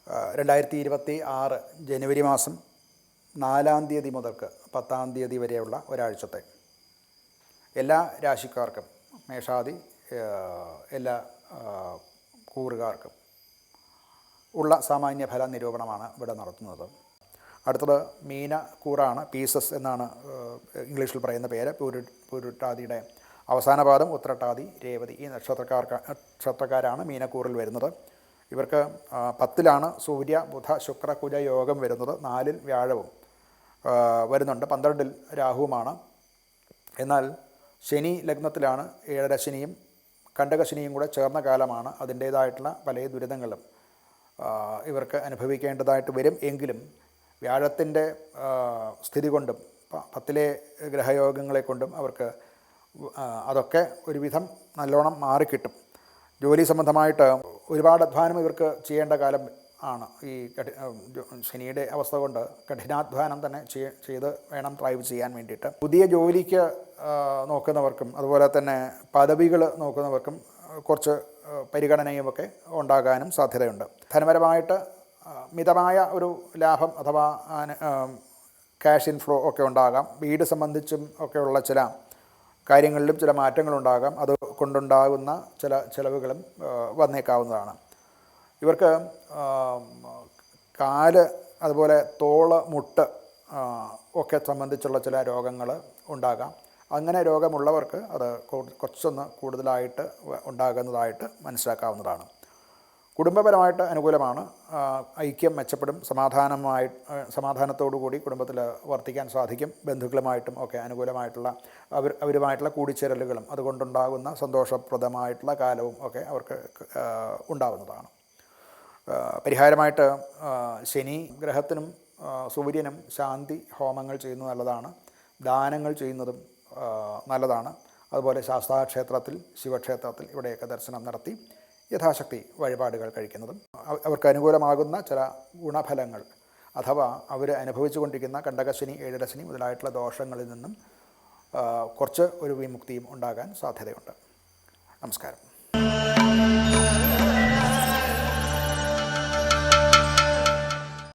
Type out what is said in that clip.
2026 ജനുവരി മാസം 4-ാം തീയതി മുതൽക്ക് 10-ാം തീയതി വരെയുള്ള ഒരാഴ്ചത്തെ എല്ലാ രാശിക്കാർക്കും മേഷാദി എല്ലാ കൂറുകാർക്കും ഉള്ള സാമാന്യ ഫല നിരൂപണമാണ് ഇവിടെ നടത്തുന്നത്. അടുത്തത് മീനക്കൂറാണ്. പീസസ് എന്നാണ് ഇംഗ്ലീഷിൽ പറയുന്ന പേര്. പൂരുട്ടാതിയുടെ അവസാന പാദം ഉത്രട്ടാതി രേവതി ഈ നക്ഷത്രക്കാരാണ് മീനക്കൂറിൽ വരുന്നത്. ഇവർക്ക് 10-ലാണ് സൂര്യ ബുധ ശുക്ര കുജ യോഗം വരുന്നത്. 4-ൽ വ്യാഴവും വരുന്നുണ്ട്. 12-ൽ രാഹുവുമാണ്. എന്നാൽ ശനി ലഗ്നത്തിലാണ്. 7-ര ശനിയും കണ്ടകശനിയും കൂടെ ചേർന്ന കാലമാണ്. അതിൻ്റേതായിട്ടുള്ള പല ദുരിതങ്ങളും ഇവർക്ക് അനുഭവിക്കേണ്ടതായിട്ട് വരും. എങ്കിലും വ്യാഴത്തിൻ്റെ സ്ഥിതി കൊണ്ടും 10-ലെ ഗ്രഹയോഗങ്ങളെ കൊണ്ടും അവർക്ക് അതൊക്കെ ഒരുവിധം നല്ലോണം മാറിക്കിട്ടും. ജോലി സംബന്ധമായിട്ട് ഒരുപാട് അധ്വാനം ഇവർക്ക് ചെയ്യേണ്ട കാലം ആണ്. ഈ ശനിയുടെ അവസ്ഥ കൊണ്ട് കഠിനാധ്വാനം തന്നെ ചെയ്ത് വേണം ഡ്രൈവ് ചെയ്യാൻ വേണ്ടിയിട്ട്. പുതിയ ജോലിക്ക് നോക്കുന്നവർക്കും അതുപോലെ തന്നെ പദവികൾ നോക്കുന്നവർക്കും കുറച്ച് പരിഗണനയുമൊക്കെ ഉണ്ടാകാനും സാധ്യതയുണ്ട്. ധനപരമായിട്ട് മിതമായ ഒരു ലാഭം അഥവാ ക്യാഷ് ഇൻഫ്ലോ ഒക്കെ ഉണ്ടാകാം. വീട് സംബന്ധിച്ചും ഒക്കെയുള്ള ചില കാര്യങ്ങളിലും ചില മാറ്റങ്ങളുണ്ടാകാം. അത് കൊണ്ടുണ്ടാകുന്ന ചില ചിലവുകളും വന്നേക്കാവുന്നതാണ്. ഇവർക്ക് കാല് അതുപോലെ തോള് മുട്ട് ഒക്കെ സംബന്ധിച്ചുള്ള ചില രോഗങ്ങൾ ഉണ്ടാകാം. അങ്ങനെ രോഗമുള്ളവർക്ക് അത് കുറച്ചൊന്ന് കൂടുതലായിട്ട് ഉണ്ടാകുന്നതായിട്ട് മനസ്സിലാക്കാവുന്നതാണ്. കുടുംബപരമായിട്ട് അനുകൂലമാണ്. ഐക്യം മെച്ചപ്പെടും. സമാധാനത്തോടു കൂടി കുടുംബത്തിൽ വർത്തിക്കാൻ സാധിക്കും. ബന്ധുക്കളുമായിട്ടും ഒക്കെ അനുകൂലമായിട്ടുള്ള അവരുമായിട്ടുള്ള കൂടിച്ചേരലുകളും അതുകൊണ്ടുണ്ടാകുന്ന സന്തോഷപ്രദമായിട്ടുള്ള കാലവും ഒക്കെ അവർക്ക് ഉണ്ടാവുന്നതാണ്. പരിഹാരമായിട്ട് ശനി ഗ്രഹത്തിനും സൂര്യനും ശാന്തി ഹോമങ്ങൾ ചെയ്യുന്നത് നല്ലതാണ്. ദാനങ്ങൾ ചെയ്യുന്നതും നല്ലതാണ്. അതുപോലെ ശാസ്താക്ഷേത്രത്തിൽ ശിവക്ഷേത്രത്തിൽ ഇവിടെയൊക്കെ ദർശനം നടത്തി യഥാശക്തി വഴിപാടുകൾ കഴിക്കുന്നതും അവർക്ക് അനുകൂലമാകുന്ന ചില ഗുണഫലങ്ങൾ അഥവാ അവർ അനുഭവിച്ചു കൊണ്ടിരിക്കുന്ന കണ്ടകശനി 7-ര ശനി മുതലായിട്ടുള്ള ദോഷങ്ങളിൽ നിന്നും കുറച്ച് ഒരു വിമുക്തിയും ഉണ്ടാകാൻ സാധ്യതയുണ്ട്. നമസ്കാരം.